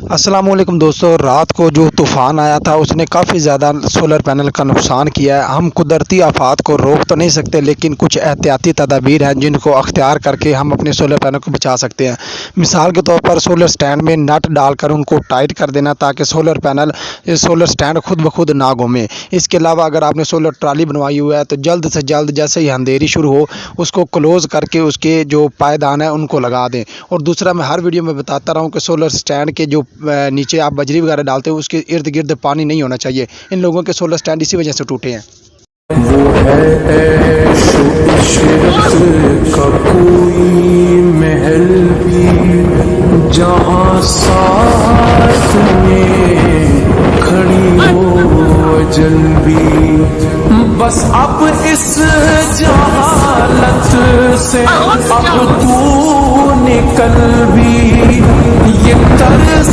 अस्सलाम वालेकुम दोस्तों। रात को जो तूफ़ान आया था उसने काफ़ी ज़्यादा सोलर पैनल का नुकसान किया है। हम कुदरती आफात को रोक तो नहीं सकते, लेकिन कुछ एहतियाती तदाबीर हैं जिनको अख्तियार करके हम अपने सोलर पैनल को बचा सकते हैं। मिसाल के तौर पर सोलर स्टैंड में नट डालकर उनको टाइट कर देना ताकि सोलर स्टैंड खुद ब खुद ना घूमे। इसके अलावा अगर आपने सोलर ट्राली बनवाई हुई है तो जल्द से जल्द जैसे ही अंधेरी शुरू हो उसको क्लोज़ करके उसके जो पायदान है उनको लगा दें। और दूसरा, मैं हर वीडियो में बताता रहा हूँ कि सोलर स्टैंड के जो नीचे आप बजरी वगैरह डालते हो उसके इर्द गिर्द पानी नहीं होना चाहिए। इन लोगों के सोलर स्टैंड इसी वजह से टूटे हैं। वो है ऐशो इशरत का कोई महल भी जहाँ साथ में खड़ी हो अजल भी। बस अब इस जहालत से अब तू निकल भी। ये तरज़